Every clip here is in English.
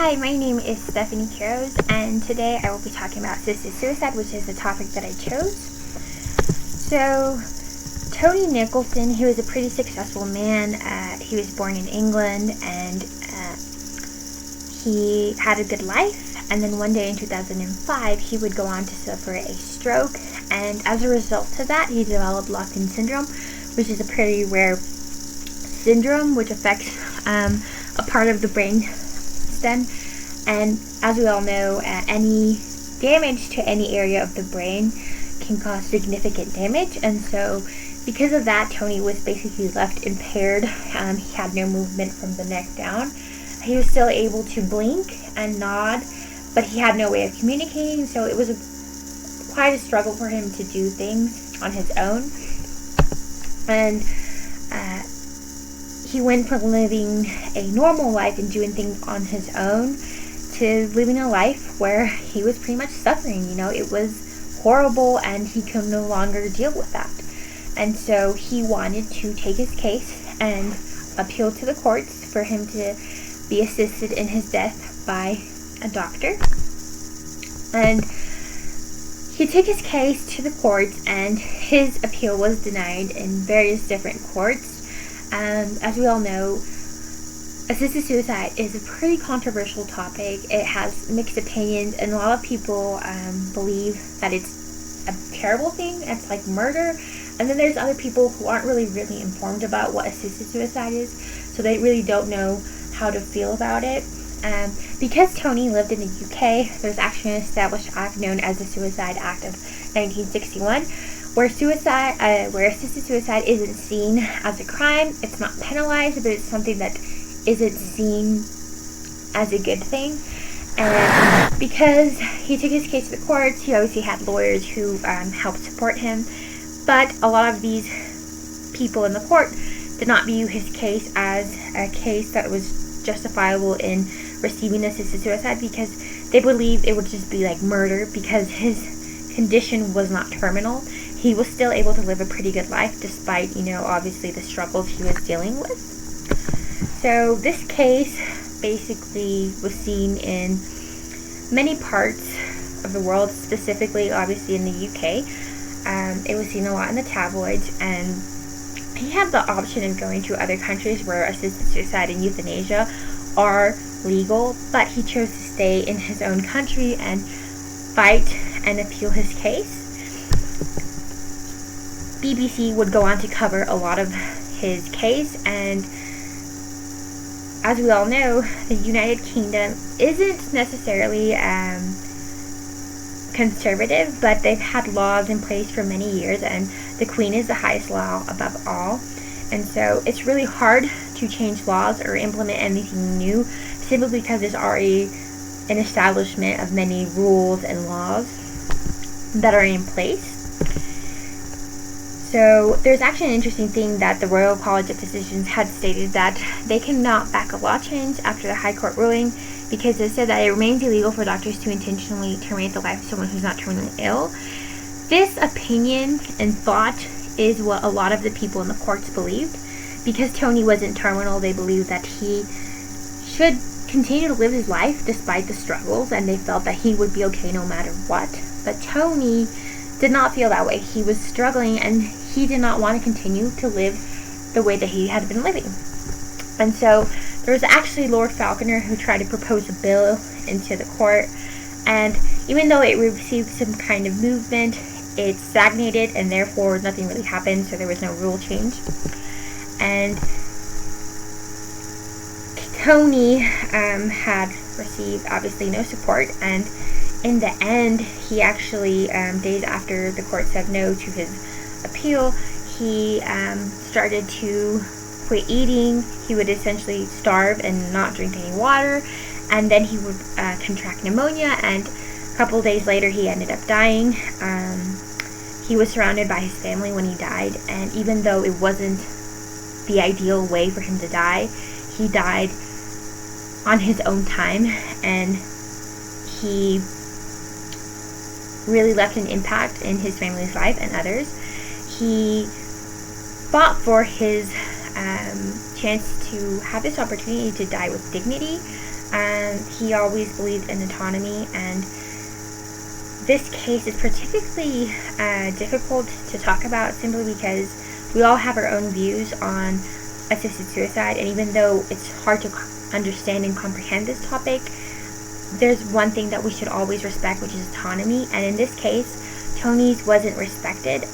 Hi, my name is Stephanie Quiroz, and today I will be talking about assisted suicide, which is the topic that I chose. So, Tony Nicholson, he was a pretty successful man. He was born in England, and he had a good life. And then one day in 2005, he would go on to suffer a stroke, and as a result of that, he developed locked-in syndrome, which is a pretty rare syndrome which affects a part of the brain stem. And as we all know, any damage to any area of the brain can cause significant damage, and so because of that, Tony was basically left impaired. He had no movement from the neck down. He was still able to blink and nod, but he had no way of communicating, so it was quite a struggle for him to do things on his own. And he went from living a normal life and doing things on his own to living a life where he was pretty much suffering. It was horrible, and he could no longer deal with that. And so he wanted to take his case and appeal to the courts for him to be assisted in his death by a doctor. And he took his case to the courts, and his appeal was denied in various different courts. As we all know, assisted suicide is a pretty controversial topic. It has mixed opinions, and a lot of people believe that it's a terrible thing. It's like murder. And then there's other people who aren't really informed about what assisted suicide is, so they really don't know how to feel about it. Because Tony lived in the UK, there's actually an established act known as the Suicide Act of 1961, where assisted suicide isn't seen as a crime. It's not penalized, but it's something that isn't seen as a good thing. And because he took his case to the courts, he obviously had lawyers who helped support him. But a lot of these people in the court did not view his case as a case that was justifiable in receiving assisted suicide, because they believed it would just be like murder, because his condition was not terminal. He was still able to live a pretty good life despite, obviously the struggles he was dealing with. So this case basically was seen in many parts of the world, specifically obviously in the UK. It was seen a lot in the tabloids, and he had the option of going to other countries where assisted suicide and euthanasia are legal, but he chose to stay in his own country and fight and appeal his case. BBC would go on to cover a lot of his case, and as we all know, the United Kingdom isn't necessarily conservative, but they've had laws in place for many years, and the Queen is the highest law above all. And so it's really hard to change laws or implement anything new, simply because there's already an establishment of many rules and laws that are in place. So there's actually an interesting thing that the Royal College of Physicians had stated, that they cannot back a law change after the High Court ruling, because they said that it remains illegal for doctors to intentionally terminate the life of someone who's not terminally ill. This opinion and thought is what a lot of the people in the courts believed. Because Tony wasn't terminal, they believed that he should continue to live his life despite the struggles, and they felt that he would be okay no matter what. But Tony did not feel that way. He was struggling, and he did not want to continue to live the way that he had been living. And so there was actually Lord Falconer who tried to propose a bill into the court, and even though it received some kind of movement, it stagnated, and therefore nothing really happened, so there was no rule change. And Tony had received obviously no support, and in the end, he actually, days after the court said no to his appeal, he started to quit eating. He would essentially starve and not drink any water, and then he would contract pneumonia, and a couple days later he ended up dying. He was surrounded by his family when he died, and even though it wasn't the ideal way for him to die, he died on his own time, and he really left an impact in his family's life and others. He fought for his chance to have this opportunity to die with dignity, He always believed in autonomy, and this case is particularly difficult to talk about simply because we all have our own views on assisted suicide, and even though it's hard to understand and comprehend this topic, there's one thing that we should always respect, which is autonomy. And in this case, Tony's wasn't respected.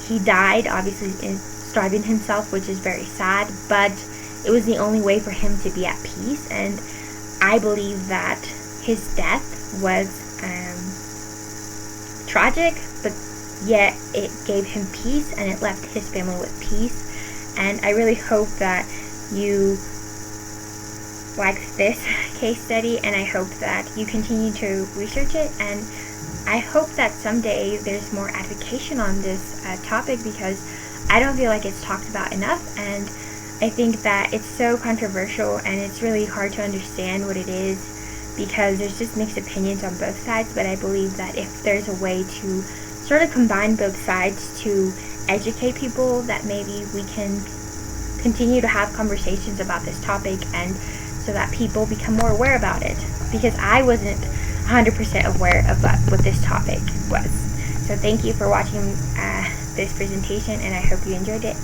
He died, obviously, starving himself, which is very sad, but it was the only way for him to be at peace. And I believe that his death was tragic, but yet it gave him peace, and it left his family with peace. And I really hope that you like this case study, and I hope that you continue to research it, and I hope that someday there's more advocacy on this topic, because I don't feel like it's talked about enough, and I think that it's so controversial, and it's really hard to understand what it is, because there's just mixed opinions on both sides. But I believe that if there's a way to sort of combine both sides to educate people, that maybe we can continue to have conversations about this topic, and so that people become more aware about it, because I wasn't 100% aware of what this topic was. So thank you for watching this presentation, and I hope you enjoyed it.